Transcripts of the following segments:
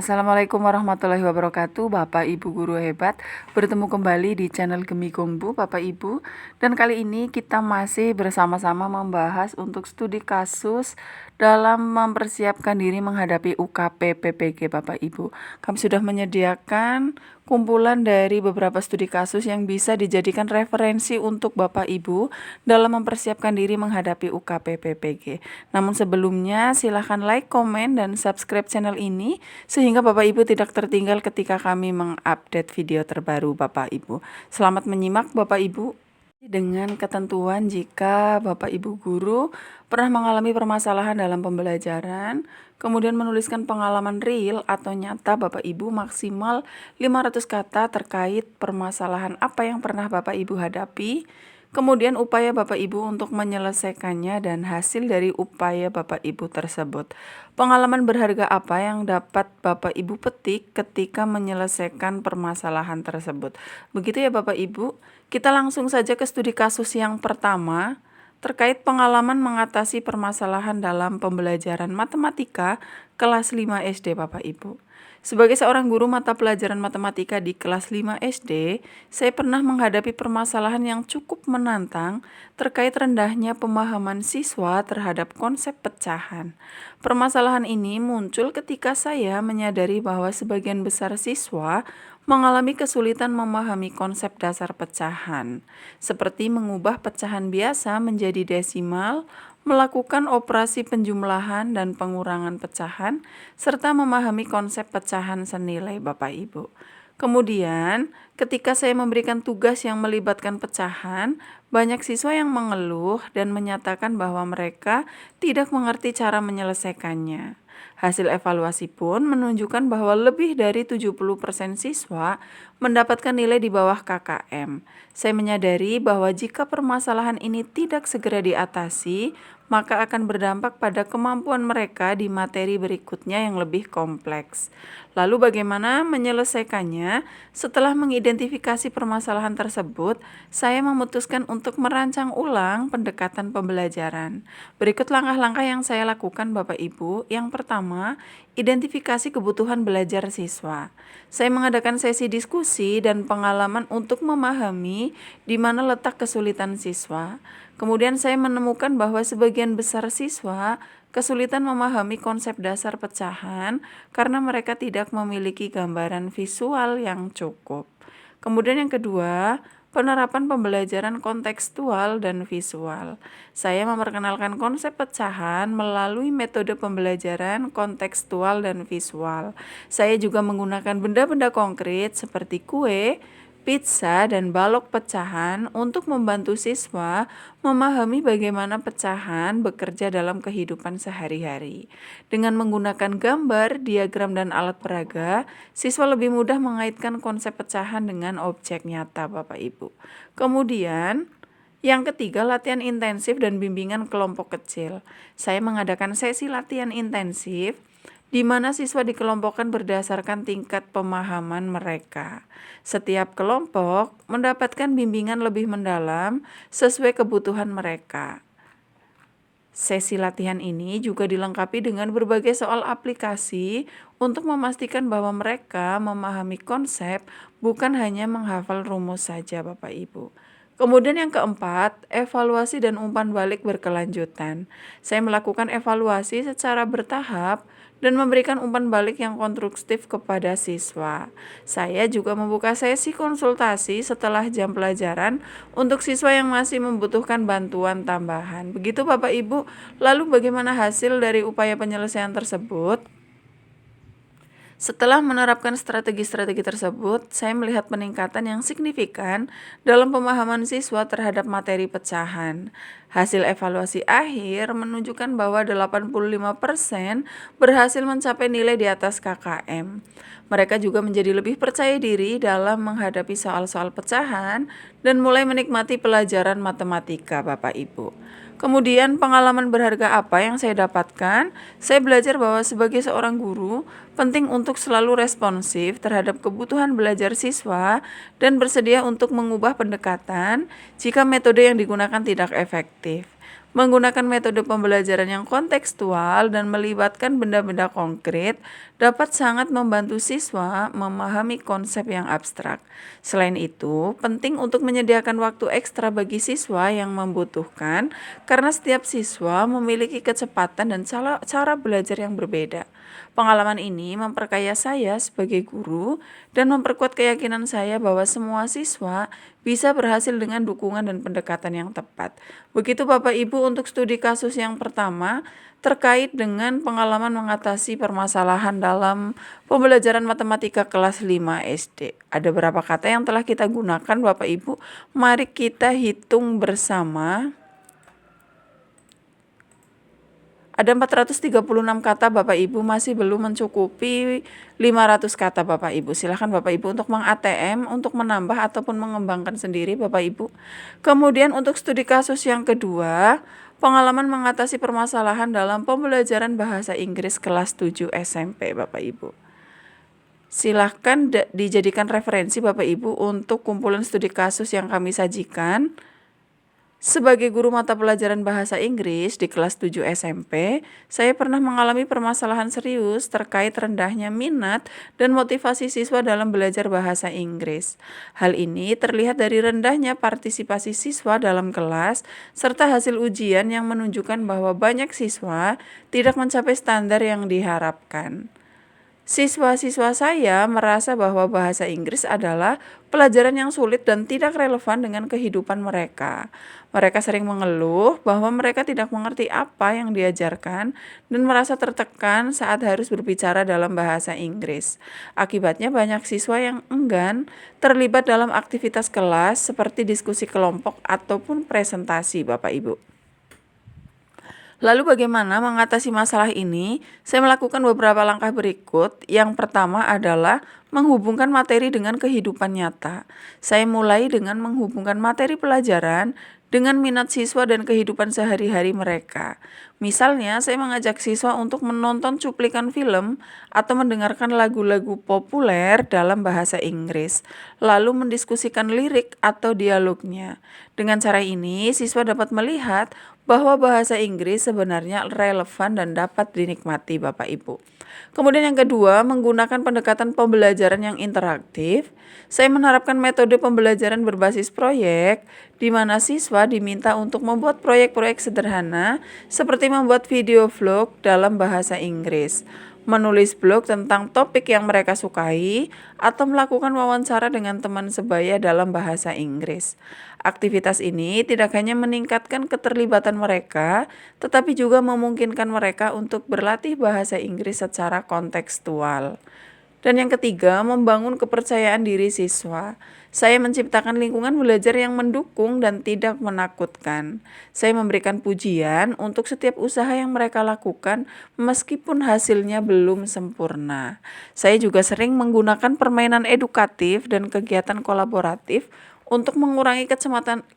Assalamualaikum warahmatullahi wabarakatuh, Bapak Ibu guru hebat. Bertemu kembali di channel Gemi Gongbu, Bapak Ibu. Dan kali ini kita masih bersama-sama membahas untuk studi kasus dalam mempersiapkan diri menghadapi UKP PPG, Bapak Ibu. Kami sudah menyediakan kumpulan dari beberapa studi kasus yang bisa dijadikan referensi untuk Bapak Ibu dalam mempersiapkan diri menghadapi UKP PPG. Namun sebelumnya silahkan like, komen, dan subscribe channel ini sehingga Bapak Ibu tidak tertinggal ketika kami mengupdate video terbaru Bapak Ibu. Selamat menyimak Bapak Ibu. Dengan ketentuan jika Bapak Ibu guru pernah mengalami permasalahan dalam pembelajaran, kemudian menuliskan pengalaman real atau nyata Bapak Ibu maksimal 500 kata terkait permasalahan apa yang pernah Bapak Ibu hadapi, kemudian upaya Bapak Ibu untuk menyelesaikannya dan hasil dari upaya Bapak Ibu tersebut. Pengalaman berharga apa yang dapat Bapak Ibu petik ketika menyelesaikan permasalahan tersebut. Begitu ya Bapak Ibu. Kita langsung saja ke studi kasus yang pertama terkait pengalaman mengatasi permasalahan dalam pembelajaran matematika kelas 5 SD Bapak Ibu. Sebagai seorang guru mata pelajaran matematika di kelas 5 SD, saya pernah menghadapi permasalahan yang cukup menantang terkait rendahnya pemahaman siswa terhadap konsep pecahan. Permasalahan ini muncul ketika saya menyadari bahwa sebagian besar siswa mengalami kesulitan memahami konsep dasar pecahan, seperti mengubah pecahan biasa menjadi desimal, melakukan operasi penjumlahan dan pengurangan pecahan, serta memahami konsep pecahan senilai Bapak Ibu. Kemudian, ketika saya memberikan tugas yang melibatkan pecahan, banyak siswa yang mengeluh dan menyatakan bahwa mereka tidak mengerti cara menyelesaikannya. Hasil evaluasi pun menunjukkan bahwa lebih dari 70% siswa mendapatkan nilai di bawah KKM. Saya menyadari bahwa jika permasalahan ini tidak segera diatasi, maka akan berdampak pada kemampuan mereka di materi berikutnya yang lebih kompleks. Lalu bagaimana menyelesaikannya? Setelah mengidentifikasi permasalahan tersebut, saya memutuskan untuk merancang ulang pendekatan pembelajaran. Berikut langkah-langkah yang saya lakukan Bapak Ibu. Yang pertama, identifikasi kebutuhan belajar siswa. Saya mengadakan sesi diskusi dan pengalaman untuk memahami di mana letak kesulitan siswa. Kemudian saya menemukan bahwa sebagian besar siswa kesulitan memahami konsep dasar pecahan karena mereka tidak memiliki gambaran visual yang cukup. Kemudian yang kedua, penerapan pembelajaran kontekstual dan visual. Saya memperkenalkan konsep pecahan melalui metode pembelajaran kontekstual dan visual. Saya juga menggunakan benda-benda konkret seperti kue, pizza, dan balok pecahan untuk membantu siswa memahami bagaimana pecahan bekerja dalam kehidupan sehari-hari. Dengan menggunakan gambar, diagram, dan alat peraga, siswa lebih mudah mengaitkan konsep pecahan dengan objek nyata, Bapak Ibu. Kemudian, yang ketiga, latihan intensif dan bimbingan kelompok kecil. Saya mengadakan sesi latihan intensif di mana siswa dikelompokkan berdasarkan tingkat pemahaman mereka. Setiap kelompok mendapatkan bimbingan lebih mendalam sesuai kebutuhan mereka. Sesi latihan ini juga dilengkapi dengan berbagai soal aplikasi untuk memastikan bahwa mereka memahami konsep, bukan hanya menghafal rumus saja, Bapak Ibu. Kemudian yang keempat, evaluasi dan umpan balik berkelanjutan. Saya melakukan evaluasi secara bertahap dan memberikan umpan balik yang konstruktif kepada siswa. Saya juga membuka sesi konsultasi setelah jam pelajaran untuk siswa yang masih membutuhkan bantuan tambahan. Begitu Bapak Ibu. Lalu bagaimana hasil dari upaya penyelesaian tersebut? Setelah menerapkan strategi-strategi tersebut, saya melihat peningkatan yang signifikan dalam pemahaman siswa terhadap materi pecahan. Hasil evaluasi akhir menunjukkan bahwa 85% berhasil mencapai nilai di atas KKM. Mereka juga menjadi lebih percaya diri dalam menghadapi soal-soal pecahan dan mulai menikmati pelajaran matematika, Bapak Ibu. Kemudian pengalaman berharga apa yang saya dapatkan? Saya belajar bahwa sebagai seorang guru, penting untuk selalu responsif terhadap kebutuhan belajar siswa dan bersedia untuk mengubah pendekatan jika metode yang digunakan tidak efektif. Menggunakan metode pembelajaran yang kontekstual dan melibatkan benda-benda konkret dapat sangat membantu siswa memahami konsep yang abstrak. Selain itu, penting untuk menyediakan waktu ekstra bagi siswa yang membutuhkan karena setiap siswa memiliki kecepatan dan cara belajar yang berbeda. Pengalaman ini memperkaya saya sebagai guru dan memperkuat keyakinan saya bahwa semua siswa bisa berhasil dengan dukungan dan pendekatan yang tepat. Begitu Bapak Ibu untuk studi kasus yang pertama terkait dengan pengalaman mengatasi permasalahan dalam pembelajaran matematika kelas 5 SD. Ada berapa kata yang telah kita gunakan Bapak Ibu? Mari kita hitung bersama. Ada 436 kata Bapak Ibu, masih belum mencukupi 500 kata Bapak Ibu. Silahkan Bapak Ibu untuk meng-ATM, untuk menambah ataupun mengembangkan sendiri Bapak Ibu. Kemudian untuk studi kasus yang kedua, pengalaman mengatasi permasalahan dalam pembelajaran bahasa Inggris kelas 7 SMP Bapak Ibu. Silahkan dijadikan referensi Bapak Ibu untuk kumpulan studi kasus yang kami sajikan. Sebagai guru mata pelajaran bahasa Inggris di kelas 7 SMP, saya pernah mengalami permasalahan serius terkait rendahnya minat dan motivasi siswa dalam belajar bahasa Inggris. Hal ini terlihat dari rendahnya partisipasi siswa dalam kelas, serta hasil ujian yang menunjukkan bahwa banyak siswa tidak mencapai standar yang diharapkan. Siswa-siswa saya merasa bahwa bahasa Inggris adalah pelajaran yang sulit dan tidak relevan dengan kehidupan mereka. Mereka sering mengeluh bahwa mereka tidak mengerti apa yang diajarkan dan merasa tertekan saat harus berbicara dalam bahasa Inggris. Akibatnya banyak siswa yang enggan terlibat dalam aktivitas kelas seperti diskusi kelompok ataupun presentasi, Bapak Ibu. Lalu bagaimana mengatasi masalah ini? Saya melakukan beberapa langkah berikut. Yang pertama adalah menghubungkan materi dengan kehidupan nyata. Saya mulai dengan menghubungkan materi pelajaran dengan minat siswa dan kehidupan sehari-hari mereka. Misalnya, saya mengajak siswa untuk menonton cuplikan film atau mendengarkan lagu-lagu populer dalam bahasa Inggris, lalu mendiskusikan lirik atau dialognya. Dengan cara ini, siswa dapat melihat bahwa bahasa Inggris sebenarnya relevan dan dapat dinikmati Bapak Ibu. Kemudian yang kedua, menggunakan pendekatan pembelajaran yang interaktif. Saya menerapkan metode pembelajaran berbasis proyek, di mana siswa diminta untuk membuat proyek-proyek sederhana seperti membuat video vlog dalam bahasa Inggris, menulis blog tentang topik yang mereka sukai, atau melakukan wawancara dengan teman sebaya dalam bahasa Inggris. Aktivitas ini tidak hanya meningkatkan keterlibatan mereka, tetapi juga memungkinkan mereka untuk berlatih bahasa Inggris secara kontekstual. Dan yang ketiga, membangun kepercayaan diri siswa. Saya menciptakan lingkungan belajar yang mendukung dan tidak menakutkan. Saya memberikan pujian untuk setiap usaha yang mereka lakukan meskipun hasilnya belum sempurna. Saya juga sering menggunakan permainan edukatif dan kegiatan kolaboratif untuk mengurangi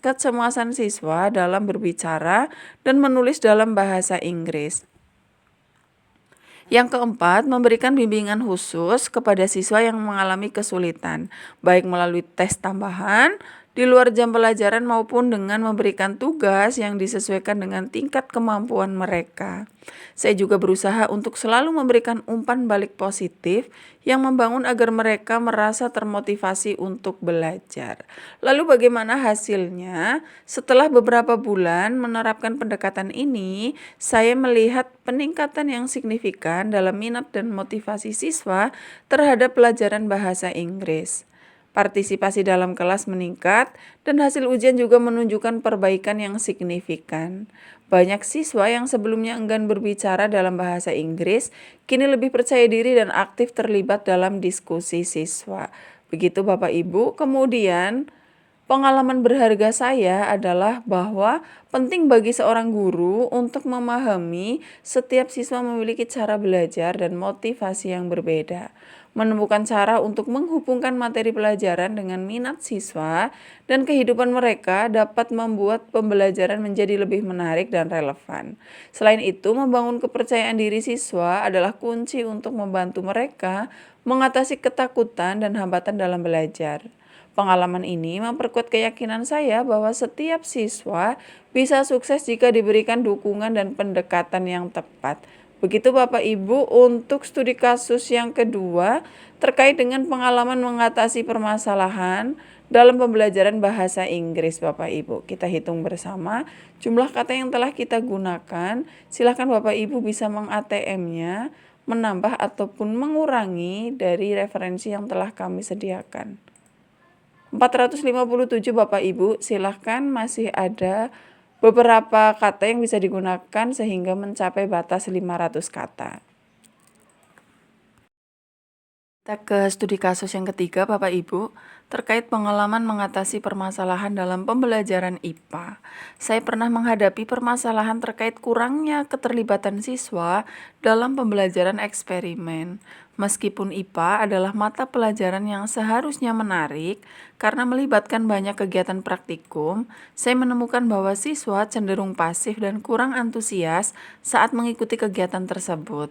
kecemasan siswa dalam berbicara dan menulis dalam bahasa Inggris. Yang keempat, memberikan bimbingan khusus kepada siswa yang mengalami kesulitan, baik melalui tes tambahan di luar jam pelajaran maupun dengan memberikan tugas yang disesuaikan dengan tingkat kemampuan mereka. Saya juga berusaha untuk selalu memberikan umpan balik positif yang membangun agar mereka merasa termotivasi untuk belajar. Lalu bagaimana hasilnya? Setelah beberapa bulan menerapkan pendekatan ini, saya melihat peningkatan yang signifikan dalam minat dan motivasi siswa terhadap pelajaran bahasa Inggris. Partisipasi dalam kelas meningkat dan hasil ujian juga menunjukkan perbaikan yang signifikan. Banyak siswa yang sebelumnya enggan berbicara dalam bahasa Inggris, kini lebih percaya diri dan aktif terlibat dalam diskusi siswa. Begitu Bapak Ibu. Kemudian pengalaman berharga saya adalah bahwa penting bagi seorang guru untuk memahami setiap siswa memiliki cara belajar dan motivasi yang berbeda. Menemukan cara untuk menghubungkan materi pelajaran dengan minat siswa dan kehidupan mereka dapat membuat pembelajaran menjadi lebih menarik dan relevan. Selain itu, membangun kepercayaan diri siswa adalah kunci untuk membantu mereka mengatasi ketakutan dan hambatan dalam belajar. Pengalaman ini memperkuat keyakinan saya bahwa setiap siswa bisa sukses jika diberikan dukungan dan pendekatan yang tepat. Begitu Bapak Ibu untuk studi kasus yang kedua terkait dengan pengalaman mengatasi permasalahan dalam pembelajaran bahasa Inggris Bapak Ibu. Kita hitung bersama jumlah kata yang telah kita gunakan. Silahkan Bapak Ibu bisa meng-ATM-nya, menambah ataupun mengurangi dari referensi yang telah kami sediakan. 457 Bapak Ibu, silahkan masih ada beberapa kata yang bisa digunakan sehingga mencapai batas 500 kata. Kita ke studi kasus yang ketiga Bapak Ibu, terkait pengalaman mengatasi permasalahan dalam pembelajaran IPA. Saya pernah menghadapi permasalahan terkait kurangnya keterlibatan siswa dalam pembelajaran eksperimen. Meskipun IPA adalah mata pelajaran yang seharusnya menarik karena melibatkan banyak kegiatan praktikum, saya menemukan bahwa siswa cenderung pasif dan kurang antusias saat mengikuti kegiatan tersebut.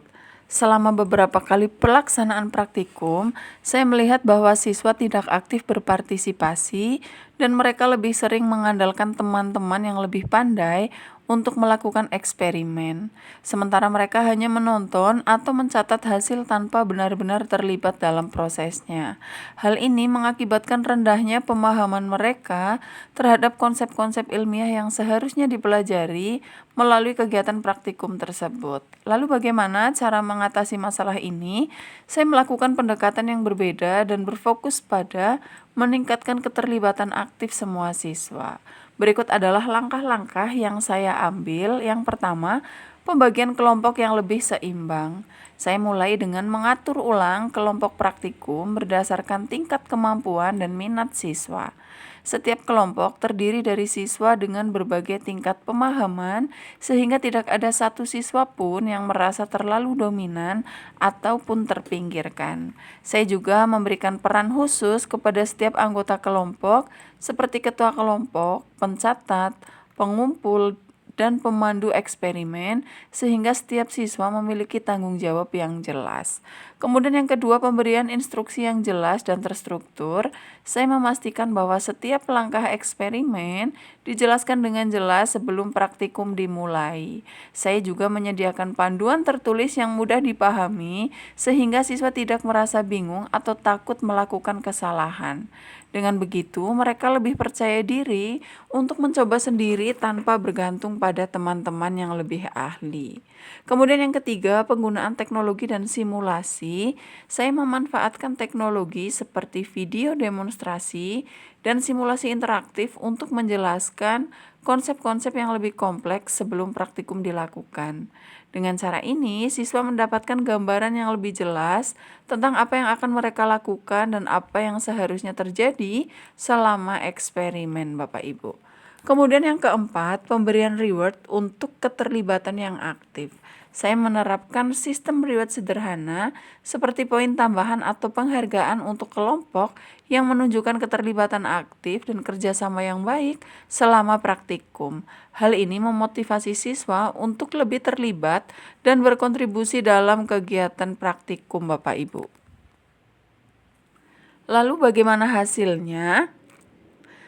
Selama beberapa kali pelaksanaan praktikum, saya melihat bahwa siswa tidak aktif berpartisipasi dan mereka lebih sering mengandalkan teman-teman yang lebih pandai untuk melakukan eksperimen. Sementara mereka hanya menonton atau mencatat hasil tanpa benar-benar terlibat dalam prosesnya. Hal ini mengakibatkan rendahnya pemahaman mereka terhadap konsep-konsep ilmiah yang seharusnya dipelajari melalui kegiatan praktikum tersebut. Lalu bagaimana cara mengatasi masalah ini? Saya melakukan pendekatan yang berbeda dan berfokus pada meningkatkan keterlibatan aktif semua siswa. Berikut adalah langkah-langkah yang saya ambil. Yang pertama, pembagian kelompok yang lebih seimbang. Saya mulai dengan mengatur ulang kelompok praktikum berdasarkan tingkat kemampuan dan minat siswa. Setiap kelompok terdiri dari siswa dengan berbagai tingkat pemahaman, sehingga tidak ada satu siswa pun yang merasa terlalu dominan ataupun terpinggirkan. Saya juga memberikan peran khusus kepada setiap anggota kelompok, seperti ketua kelompok, pencatat, pengumpul, dan pemandu eksperimen, sehingga setiap siswa memiliki tanggung jawab yang jelas. Kemudian yang kedua, pemberian instruksi yang jelas dan terstruktur. Saya memastikan bahwa setiap langkah eksperimen dijelaskan dengan jelas sebelum praktikum dimulai. Saya juga menyediakan panduan tertulis yang mudah dipahami, sehingga siswa tidak merasa bingung atau takut melakukan kesalahan. Dengan begitu, mereka lebih percaya diri untuk mencoba sendiri tanpa bergantung pada teman-teman yang lebih ahli. Kemudian yang ketiga, penggunaan teknologi dan simulasi. Saya memanfaatkan teknologi seperti video demonstrasi dan simulasi interaktif untuk menjelaskan konsep-konsep yang lebih kompleks sebelum praktikum dilakukan. Dengan cara ini, siswa mendapatkan gambaran yang lebih jelas tentang apa yang akan mereka lakukan dan apa yang seharusnya terjadi selama eksperimen, Bapak Ibu. Kemudian yang keempat, pemberian reward untuk keterlibatan yang aktif. Saya menerapkan sistem reward sederhana seperti poin tambahan atau penghargaan untuk kelompok yang menunjukkan keterlibatan aktif dan kerjasama yang baik selama praktikum. Hal ini memotivasi siswa untuk lebih terlibat dan berkontribusi dalam kegiatan praktikum, Bapak Ibu. Lalu bagaimana hasilnya?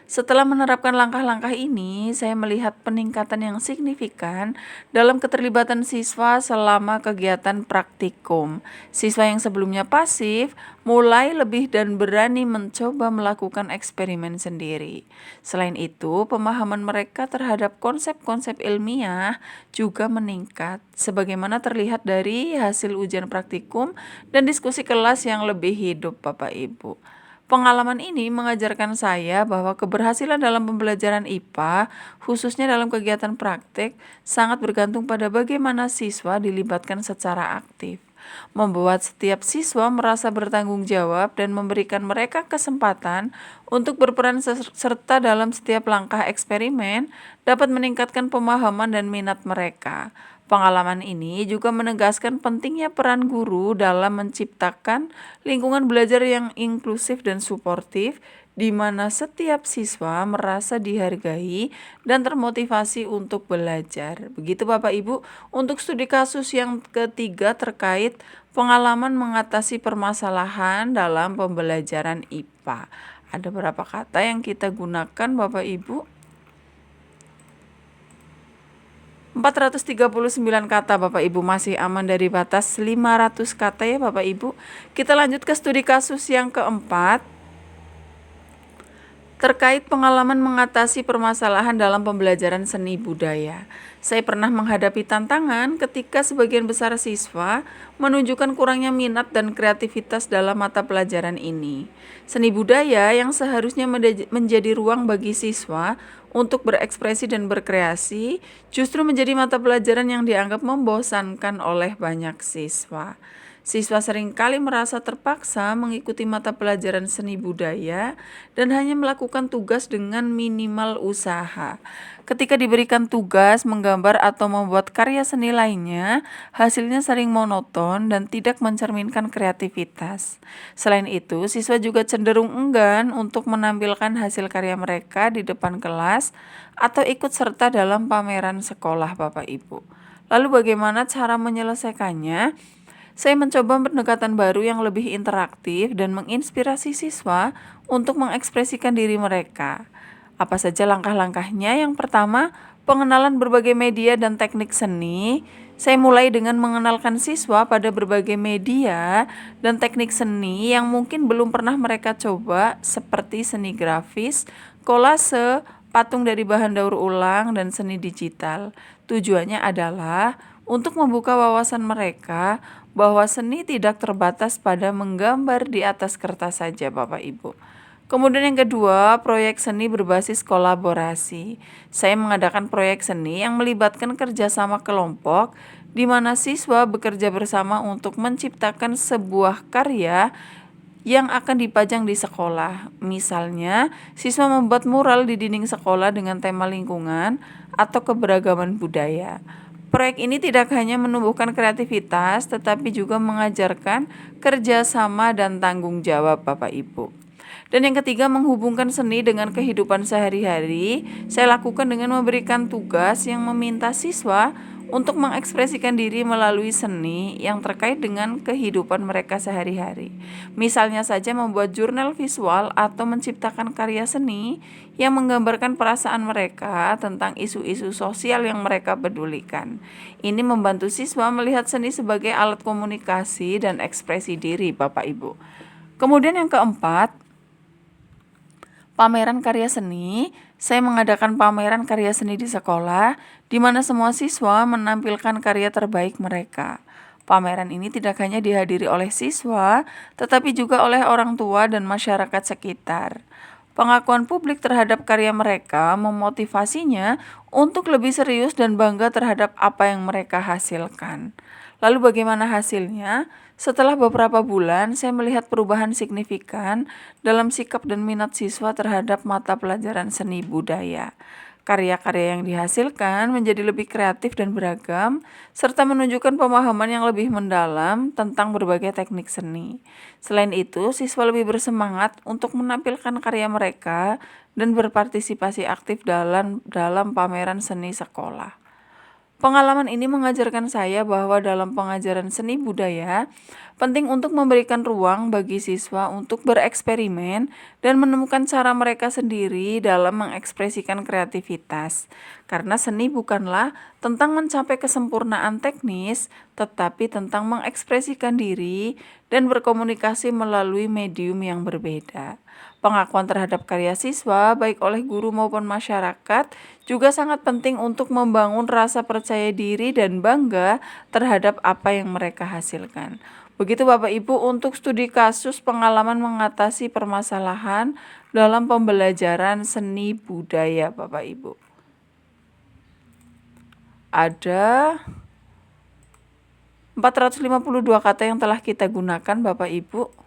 Setelah menerapkan langkah-langkah ini, saya melihat peningkatan yang signifikan dalam keterlibatan siswa selama kegiatan praktikum. Siswa yang sebelumnya pasif mulai lebih dan berani mencoba melakukan eksperimen sendiri. Selain itu, pemahaman mereka terhadap konsep-konsep ilmiah juga meningkat, sebagaimana terlihat dari hasil ujian praktikum dan diskusi kelas yang lebih hidup, Bapak Ibu. Pengalaman ini mengajarkan saya bahwa keberhasilan dalam pembelajaran IPA, khususnya dalam kegiatan praktik, sangat bergantung pada bagaimana siswa dilibatkan secara aktif. Membuat setiap siswa merasa bertanggung jawab dan memberikan mereka kesempatan untuk berperan serta dalam setiap langkah eksperimen dapat meningkatkan pemahaman dan minat mereka. Pengalaman ini juga menegaskan pentingnya peran guru dalam menciptakan lingkungan belajar yang inklusif dan suportif, di mana setiap siswa merasa dihargai dan termotivasi untuk belajar. Begitu Bapak Ibu, untuk studi kasus yang ketiga terkait pengalaman mengatasi permasalahan dalam pembelajaran IPA. Ada berapa kata yang kita gunakan Bapak Ibu? 439 kata Bapak Ibu, masih aman dari batas 500 kata ya Bapak Ibu. Kita lanjut ke studi kasus yang keempat, terkait pengalaman mengatasi permasalahan dalam pembelajaran seni budaya. Saya pernah menghadapi tantangan ketika sebagian besar siswa menunjukkan kurangnya minat dan kreativitas dalam mata pelajaran ini. Seni budaya yang seharusnya menjadi ruang bagi siswa untuk berekspresi dan berkreasi justru menjadi mata pelajaran yang dianggap membosankan oleh banyak siswa. Siswa seringkali merasa terpaksa mengikuti mata pelajaran seni budaya dan hanya melakukan tugas dengan minimal usaha. Ketika diberikan tugas menggambar atau membuat karya seni lainnya, hasilnya sering monoton dan tidak mencerminkan kreativitas. Selain itu, siswa juga cenderung enggan untuk menampilkan hasil karya mereka di depan kelas atau ikut serta dalam pameran sekolah Bapak Ibu. Lalu bagaimana cara menyelesaikannya? Saya mencoba pendekatan baru yang lebih interaktif dan menginspirasi siswa untuk mengekspresikan diri mereka. Apa saja langkah-langkahnya? Yang pertama, pengenalan berbagai media dan teknik seni. Saya mulai dengan mengenalkan siswa pada berbagai media dan teknik seni yang mungkin belum pernah mereka coba, seperti seni grafis, kolase, patung dari bahan daur ulang, dan seni digital. Tujuannya adalah untuk membuka wawasan mereka bahwa seni tidak terbatas pada menggambar di atas kertas saja Bapak Ibu. Kemudian yang kedua, proyek seni berbasis kolaborasi. Saya mengadakan proyek seni yang melibatkan kerjasama kelompok di mana siswa bekerja bersama untuk menciptakan sebuah karya yang akan dipajang di sekolah. Misalnya, siswa membuat mural di dinding sekolah dengan tema lingkungan atau keberagaman budaya. Proyek ini tidak hanya menumbuhkan kreativitas, tetapi juga mengajarkan kerjasama dan tanggung jawab Bapak Ibu. Dan yang ketiga, menghubungkan seni dengan kehidupan sehari-hari. Saya lakukan dengan memberikan tugas yang meminta siswa untuk mengekspresikan diri melalui seni yang terkait dengan kehidupan mereka sehari-hari. Misalnya saja membuat jurnal visual atau menciptakan karya seni yang menggambarkan perasaan mereka tentang isu-isu sosial yang mereka pedulikan. Ini membantu siswa melihat seni sebagai alat komunikasi dan ekspresi diri, Bapak Ibu. Kemudian yang keempat, pameran karya seni. Saya mengadakan pameran karya seni di sekolah, di mana semua siswa menampilkan karya terbaik mereka. Pameran ini tidak hanya dihadiri oleh siswa, tetapi juga oleh orang tua dan masyarakat sekitar. Pengakuan publik terhadap karya mereka memotivasinya untuk lebih serius dan bangga terhadap apa yang mereka hasilkan. Lalu bagaimana hasilnya? Setelah beberapa bulan, saya melihat perubahan signifikan dalam sikap dan minat siswa terhadap mata pelajaran seni budaya. Karya-karya yang dihasilkan menjadi lebih kreatif dan beragam, serta menunjukkan pemahaman yang lebih mendalam tentang berbagai teknik seni. Selain itu, siswa lebih bersemangat untuk menampilkan karya mereka dan berpartisipasi aktif dalam pameran seni sekolah. Pengalaman ini mengajarkan saya bahwa dalam pengajaran seni budaya, penting untuk memberikan ruang bagi siswa untuk bereksperimen dan menemukan cara mereka sendiri dalam mengekspresikan kreativitas. Karena seni bukanlah tentang mencapai kesempurnaan teknis, tetapi tentang mengekspresikan diri dan berkomunikasi melalui medium yang berbeda. Pengakuan terhadap karya siswa, baik oleh guru maupun masyarakat, juga sangat penting untuk membangun rasa percaya diri dan bangga terhadap apa yang mereka hasilkan. Begitu Bapak Ibu untuk studi kasus pengalaman mengatasi permasalahan dalam pembelajaran seni budaya Bapak Ibu. Ada 452 kata yang telah kita gunakan Bapak Ibu.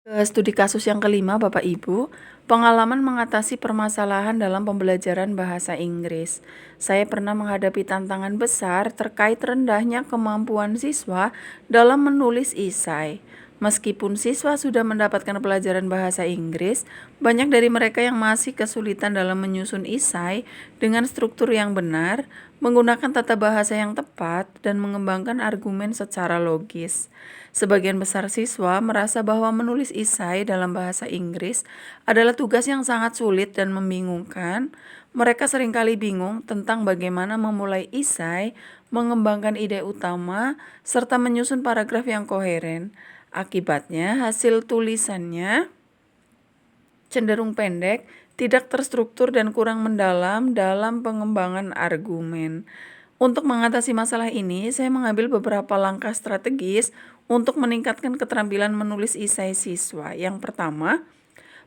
Studi kasus yang kelima Bapak Ibu, pengalaman mengatasi permasalahan dalam pembelajaran bahasa Inggris. Saya pernah menghadapi tantangan besar terkait rendahnya kemampuan siswa dalam menulis esai. Meskipun siswa sudah mendapatkan pelajaran bahasa Inggris, banyak dari mereka yang masih kesulitan dalam menyusun esai dengan struktur yang benar, menggunakan tata bahasa yang tepat, dan mengembangkan argumen secara logis. Sebagian besar siswa merasa bahwa menulis esai dalam bahasa Inggris adalah tugas yang sangat sulit dan membingungkan. Mereka seringkali bingung tentang bagaimana memulai esai, mengembangkan ide utama, serta menyusun paragraf yang koheren. Akibatnya, hasil tulisannya cenderung pendek, tidak terstruktur, dan kurang mendalam dalam pengembangan argumen. Untuk mengatasi masalah ini, saya mengambil beberapa langkah strategis untuk meningkatkan keterampilan menulis esai siswa. Yang pertama,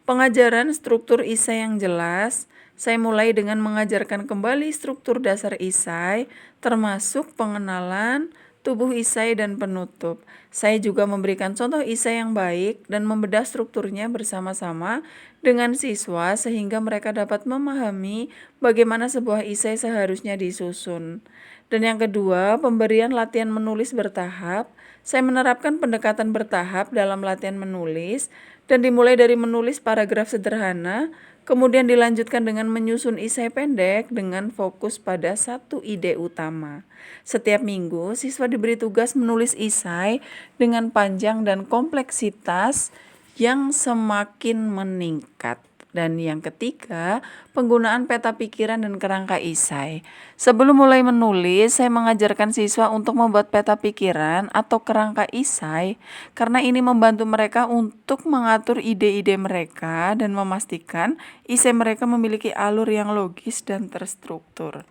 pengajaran struktur esai yang jelas. Saya mulai dengan mengajarkan kembali struktur dasar esai, termasuk pengenalan, tubuh esai, dan penutup. Saya juga memberikan contoh esai yang baik dan membedah strukturnya bersama-sama dengan siswa sehingga mereka dapat memahami bagaimana sebuah esai seharusnya disusun. Dan yang kedua, pemberian latihan menulis bertahap. Saya menerapkan pendekatan bertahap dalam latihan menulis dan dimulai dari menulis paragraf sederhana, kemudian dilanjutkan dengan menyusun esai pendek dengan fokus pada satu ide utama. Setiap minggu, siswa diberi tugas menulis esai dengan panjang dan kompleksitas yang semakin meningkat. Dan yang ketiga, penggunaan peta pikiran dan kerangka esai. Sebelum mulai menulis, saya mengajarkan siswa untuk membuat peta pikiran atau kerangka esai karena ini membantu mereka untuk mengatur ide-ide mereka dan memastikan esai mereka memiliki alur yang logis dan terstruktur.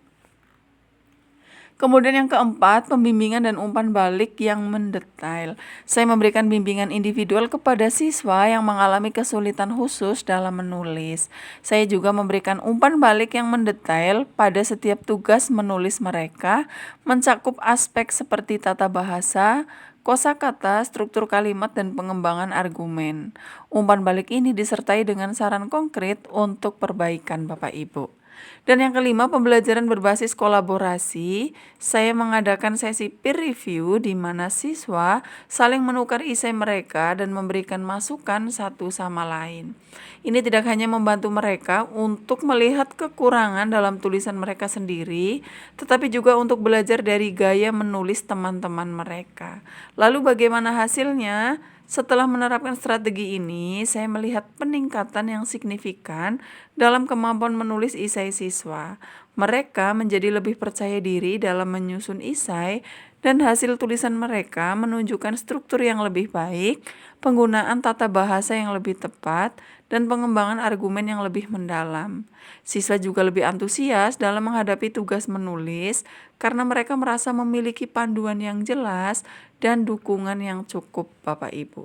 Kemudian yang keempat, pembimbingan dan umpan balik yang mendetail. Saya memberikan bimbingan individual kepada siswa yang mengalami kesulitan khusus dalam menulis. Saya juga memberikan umpan balik yang mendetail pada setiap tugas menulis mereka, mencakup aspek seperti tata bahasa, kosakata, struktur kalimat, dan pengembangan argumen. Umpan balik ini disertai dengan saran konkret untuk perbaikan Bapak Ibu. Dan yang kelima, pembelajaran berbasis kolaborasi. Saya mengadakan sesi peer review di mana siswa saling menukar esai mereka dan memberikan masukan satu sama lain. Ini tidak hanya membantu mereka untuk melihat kekurangan dalam tulisan mereka sendiri, tetapi juga untuk belajar dari gaya menulis teman-teman mereka. Lalu bagaimana hasilnya? Setelah menerapkan strategi ini, saya melihat peningkatan yang signifikan dalam kemampuan menulis esai siswa. Mereka menjadi lebih percaya diri dalam menyusun esai dan hasil tulisan mereka menunjukkan struktur yang lebih baik, penggunaan tata bahasa yang lebih tepat, dan pengembangan argumen yang lebih mendalam. Siswa juga lebih antusias dalam menghadapi tugas menulis karena mereka merasa memiliki panduan yang jelas dan dukungan yang cukup, Bapak Ibu.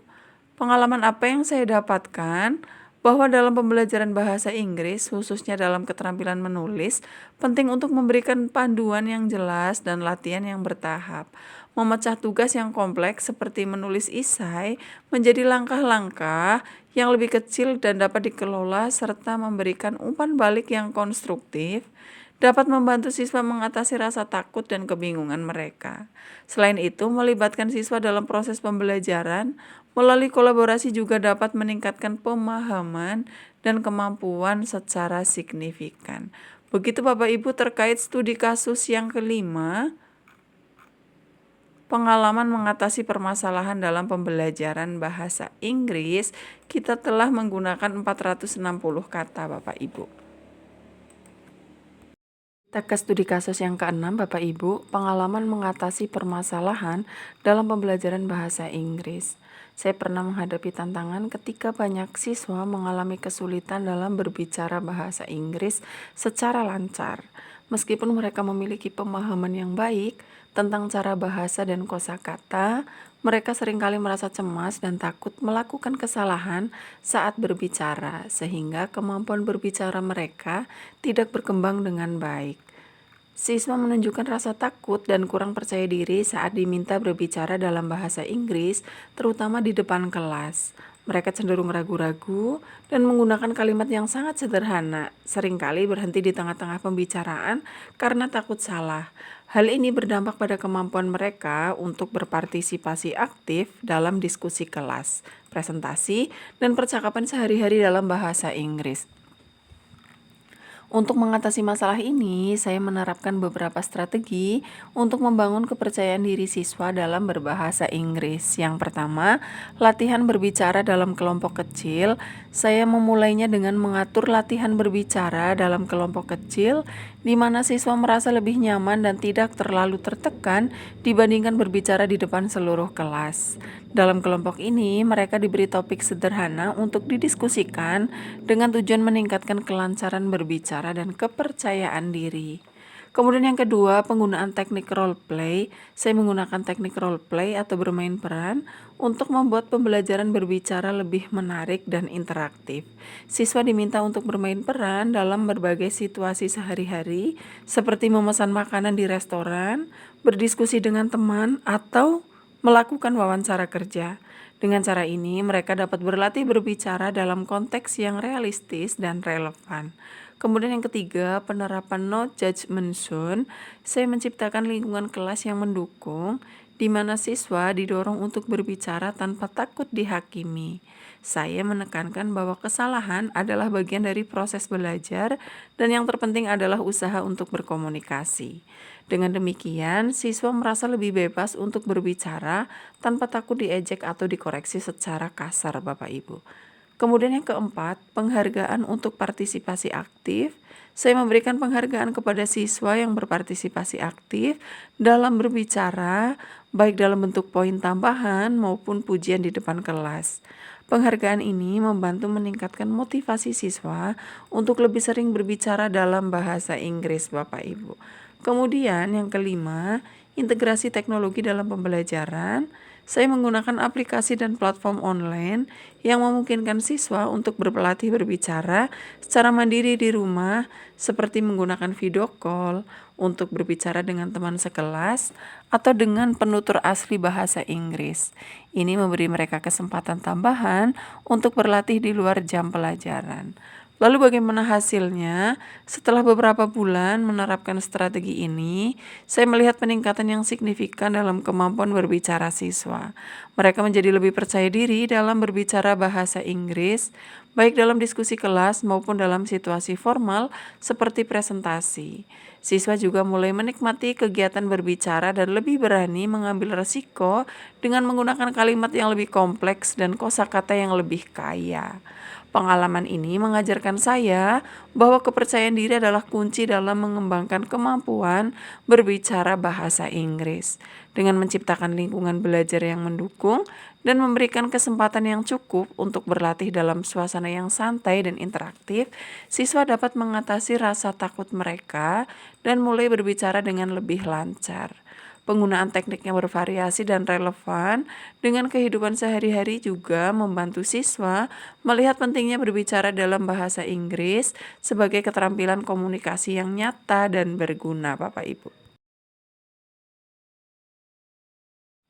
Pengalaman apa yang saya dapatkan? Bahwa dalam pembelajaran bahasa Inggris, khususnya dalam keterampilan menulis, penting untuk memberikan panduan yang jelas dan latihan yang bertahap. Memecah tugas yang kompleks seperti menulis esai menjadi langkah-langkah yang lebih kecil dan dapat dikelola serta memberikan umpan balik yang konstruktif dapat membantu siswa mengatasi rasa takut dan kebingungan mereka. Selain itu, melibatkan siswa dalam proses pembelajaran melalui kolaborasi juga dapat meningkatkan pemahaman dan kemampuan secara signifikan. Begitu Bapak Ibu terkait studi kasus yang kelima, pengalaman mengatasi permasalahan dalam pembelajaran bahasa Inggris, kita telah menggunakan 460 kata Bapak Ibu. Kita ke studi kasus yang keenam Bapak Ibu, pengalaman mengatasi permasalahan dalam pembelajaran bahasa Inggris. Saya pernah menghadapi tantangan ketika banyak siswa mengalami kesulitan dalam berbicara bahasa Inggris secara lancar. Meskipun mereka memiliki pemahaman yang baik tentang cara bahasa dan kosakata, mereka seringkali merasa cemas dan takut melakukan kesalahan saat berbicara, sehingga kemampuan berbicara mereka tidak berkembang dengan baik. Siswa menunjukkan rasa takut dan kurang percaya diri saat diminta berbicara dalam bahasa Inggris, terutama di depan kelas. Mereka cenderung ragu-ragu dan menggunakan kalimat yang sangat sederhana, seringkali berhenti di tengah-tengah pembicaraan karena takut salah. Hal ini berdampak pada kemampuan mereka untuk berpartisipasi aktif dalam diskusi kelas, presentasi, dan percakapan sehari-hari dalam bahasa Inggris. Untuk mengatasi masalah ini, saya menerapkan beberapa strategi untuk membangun kepercayaan diri siswa dalam berbahasa Inggris. Yang pertama, latihan berbicara dalam kelompok kecil. Saya memulainya dengan mengatur latihan berbicara dalam kelompok kecil, di mana siswa merasa lebih nyaman dan tidak terlalu tertekan dibandingkan berbicara di depan seluruh kelas. Dalam kelompok ini, mereka diberi topik sederhana untuk didiskusikan dengan tujuan meningkatkan kelancaran berbicara dan kepercayaan diri. Kemudian yang kedua, penggunaan teknik role play. Saya menggunakan teknik role play atau bermain peran untuk membuat pembelajaran berbicara lebih menarik dan interaktif. Siswa diminta untuk bermain peran dalam berbagai situasi sehari-hari, seperti memesan makanan di restoran, berdiskusi dengan teman, atau melakukan wawancara kerja. Dengan cara ini, mereka dapat berlatih berbicara dalam konteks yang realistis dan relevan. Kemudian yang ketiga, penerapan no judgment zone. Saya menciptakan lingkungan kelas yang mendukung, di mana siswa didorong untuk berbicara tanpa takut dihakimi. Saya menekankan bahwa kesalahan adalah bagian dari proses belajar dan yang terpenting adalah usaha untuk berkomunikasi. Dengan demikian, siswa merasa lebih bebas untuk berbicara tanpa takut diejek atau dikoreksi secara kasar, Bapak Ibu. Kemudian yang keempat, penghargaan untuk partisipasi aktif. Saya memberikan penghargaan kepada siswa yang berpartisipasi aktif dalam berbicara, baik dalam bentuk poin tambahan maupun pujian di depan kelas. Penghargaan ini membantu meningkatkan motivasi siswa untuk lebih sering berbicara dalam bahasa Inggris, Bapak Ibu. Kemudian yang kelima, integrasi teknologi dalam pembelajaran. Saya menggunakan aplikasi dan platform online yang memungkinkan siswa untuk berlatih berbicara secara mandiri di rumah, seperti menggunakan video call untuk berbicara dengan teman sekelas atau dengan penutur asli bahasa Inggris. Ini memberi mereka kesempatan tambahan untuk berlatih di luar jam pelajaran. Lalu bagaimana hasilnya? Setelah beberapa bulan menerapkan strategi ini, saya melihat peningkatan yang signifikan dalam kemampuan berbicara siswa. Mereka menjadi lebih percaya diri dalam berbicara bahasa Inggris, baik dalam diskusi kelas maupun dalam situasi formal seperti presentasi. Siswa juga mulai menikmati kegiatan berbicara dan lebih berani mengambil resiko dengan menggunakan kalimat yang lebih kompleks dan kosakata yang lebih kaya. Pengalaman ini mengajarkan saya bahwa kepercayaan diri adalah kunci dalam mengembangkan kemampuan berbicara bahasa Inggris. Dengan menciptakan lingkungan belajar yang mendukung dan memberikan kesempatan yang cukup untuk berlatih dalam suasana yang santai dan interaktif, siswa dapat mengatasi rasa takut mereka dan mulai berbicara dengan lebih lancar. Penggunaan teknik yang bervariasi dan relevan dengan kehidupan sehari-hari juga membantu siswa melihat pentingnya berbicara dalam bahasa Inggris sebagai keterampilan komunikasi yang nyata dan berguna, Bapak Ibu.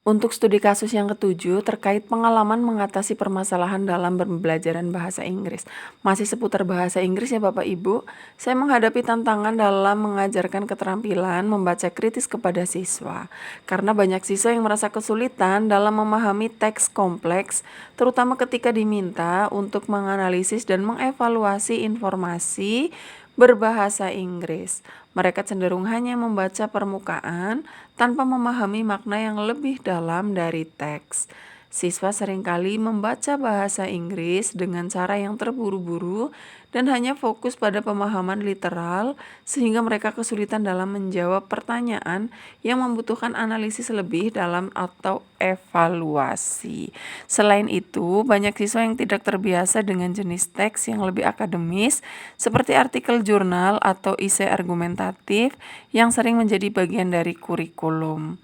Untuk studi kasus yang ketujuh terkait pengalaman mengatasi permasalahan dalam pembelajaran bahasa Inggris. Masih seputar bahasa Inggris ya Bapak Ibu, saya menghadapi tantangan dalam mengajarkan keterampilan membaca kritis kepada siswa. Karena banyak siswa yang merasa kesulitan dalam memahami teks kompleks, terutama ketika diminta untuk menganalisis dan mengevaluasi informasi berbahasa Inggris. Mereka cenderung hanya membaca permukaan tanpa memahami makna yang lebih dalam dari teks. Siswa seringkali membaca bahasa Inggris dengan cara yang terburu-buru dan hanya fokus pada pemahaman literal sehingga mereka kesulitan dalam menjawab pertanyaan yang membutuhkan analisis lebih dalam atau evaluasi. Selain itu, banyak siswa yang tidak terbiasa dengan jenis teks yang lebih akademis seperti artikel jurnal atau esai argumentatif yang sering menjadi bagian dari kurikulum.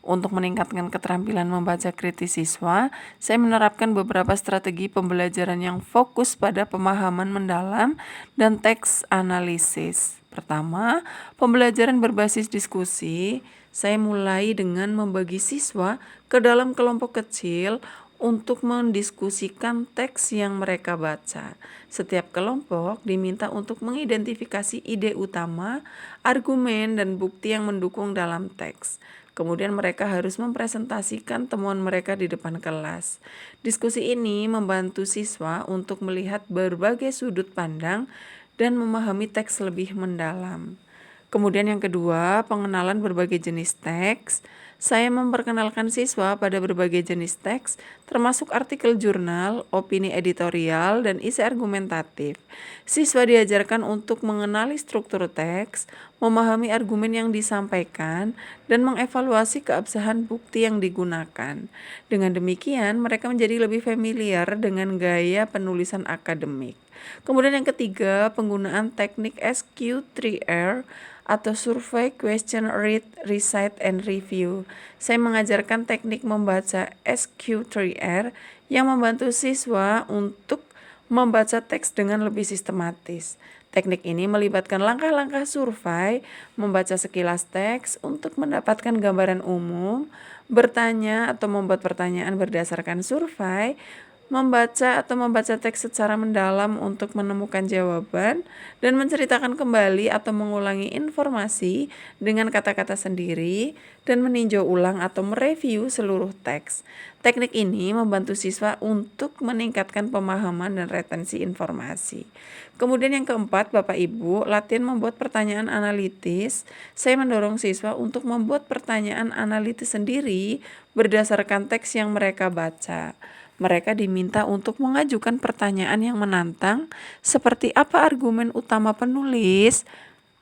Untuk meningkatkan keterampilan membaca kritis siswa, saya menerapkan beberapa strategi pembelajaran yang fokus pada pemahaman mendalam dan teks analisis. Pertama, pembelajaran berbasis diskusi. Saya mulai dengan membagi siswa ke dalam kelompok kecil untuk mendiskusikan teks yang mereka baca. Setiap kelompok diminta untuk mengidentifikasi ide utama, argumen, dan bukti yang mendukung dalam teks. Kemudian mereka harus mempresentasikan temuan mereka di depan kelas. Diskusi ini membantu siswa untuk melihat berbagai sudut pandang dan memahami teks lebih mendalam. Kemudian yang kedua, pengenalan berbagai jenis teks. Saya memperkenalkan siswa pada berbagai jenis teks, termasuk artikel jurnal, opini editorial, dan isi argumentatif. Siswa diajarkan untuk mengenali struktur teks, memahami argumen yang disampaikan, dan mengevaluasi keabsahan bukti yang digunakan. Dengan demikian, mereka menjadi lebih familiar dengan gaya penulisan akademik. Kemudian yang ketiga, penggunaan teknik SQ3R atau Survey, Question, Read, Recite, and Review. Saya mengajarkan teknik membaca SQ3R yang membantu siswa untuk membaca teks dengan lebih sistematis. Teknik ini melibatkan langkah-langkah survei, membaca sekilas teks untuk mendapatkan gambaran umum, bertanya atau membuat pertanyaan berdasarkan survei, membaca teks secara mendalam untuk menemukan jawaban, dan menceritakan kembali atau mengulangi informasi dengan kata-kata sendiri, dan meninjau ulang atau mereview seluruh teks. Teknik ini membantu siswa untuk meningkatkan pemahaman dan retensi informasi. Kemudian yang keempat, Bapak Ibu, latihan membuat pertanyaan analitis. Saya mendorong siswa untuk membuat pertanyaan analitis sendiri berdasarkan teks yang mereka baca. Mereka diminta untuk mengajukan pertanyaan yang menantang, seperti apa argumen utama penulis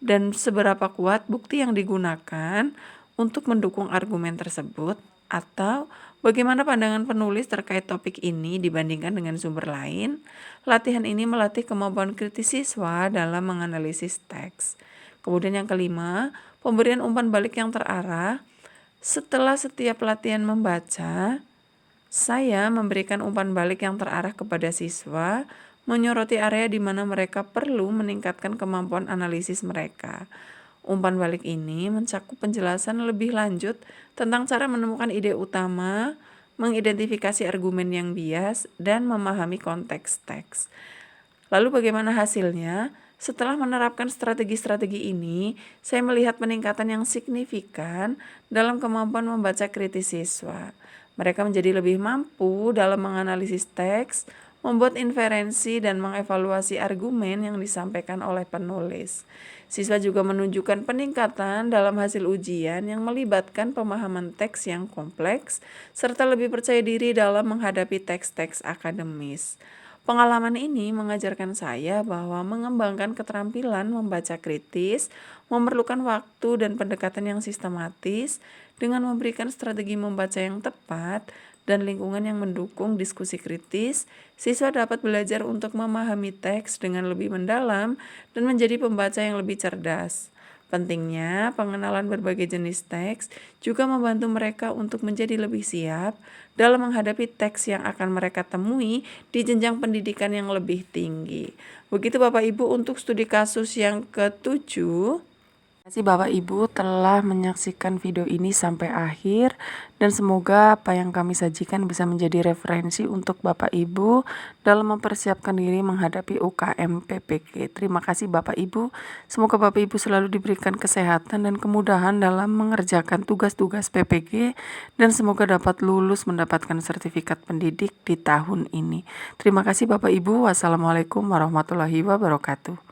dan seberapa kuat bukti yang digunakan untuk mendukung argumen tersebut, atau bagaimana pandangan penulis terkait topik ini dibandingkan dengan sumber lain. Latihan ini melatih kemampuan kritis siswa dalam menganalisis teks. Kemudian yang kelima, pemberian umpan balik yang terarah. Setelah setiap latihan membaca, saya memberikan umpan balik yang terarah kepada siswa, menyoroti area di mana mereka perlu meningkatkan kemampuan analisis mereka. Umpan balik ini mencakup penjelasan lebih lanjut tentang cara menemukan ide utama, mengidentifikasi argumen yang bias, dan memahami konteks teks. Lalu bagaimana hasilnya? Setelah menerapkan strategi-strategi ini, saya melihat peningkatan yang signifikan dalam kemampuan membaca kritis siswa. Mereka menjadi lebih mampu dalam menganalisis teks, membuat inferensi, dan mengevaluasi argumen yang disampaikan oleh penulis. Siswa juga menunjukkan peningkatan dalam hasil ujian yang melibatkan pemahaman teks yang kompleks, serta lebih percaya diri dalam menghadapi teks-teks akademis. Pengalaman ini mengajarkan saya bahwa mengembangkan keterampilan membaca kritis memerlukan waktu dan pendekatan yang sistematis. Dengan memberikan strategi membaca yang tepat dan lingkungan yang mendukung diskusi kritis, siswa dapat belajar untuk memahami teks dengan lebih mendalam dan menjadi pembaca yang lebih cerdas. Pentingnya, pengenalan berbagai jenis teks juga membantu mereka untuk menjadi lebih siap dalam menghadapi teks yang akan mereka temui di jenjang pendidikan yang lebih tinggi. Begitu Bapak Ibu untuk studi kasus yang ketujuh. Terima kasih Bapak Ibu telah menyaksikan video ini sampai akhir, dan semoga apa yang kami sajikan bisa menjadi referensi untuk Bapak Ibu dalam mempersiapkan diri menghadapi UKM PPG. Terima kasih Bapak Ibu, semoga Bapak Ibu selalu diberikan kesehatan dan kemudahan dalam mengerjakan tugas-tugas PPG, dan semoga dapat lulus mendapatkan sertifikat pendidik di tahun ini. Terima kasih Bapak Ibu. Wassalamualaikum warahmatullahi wabarakatuh.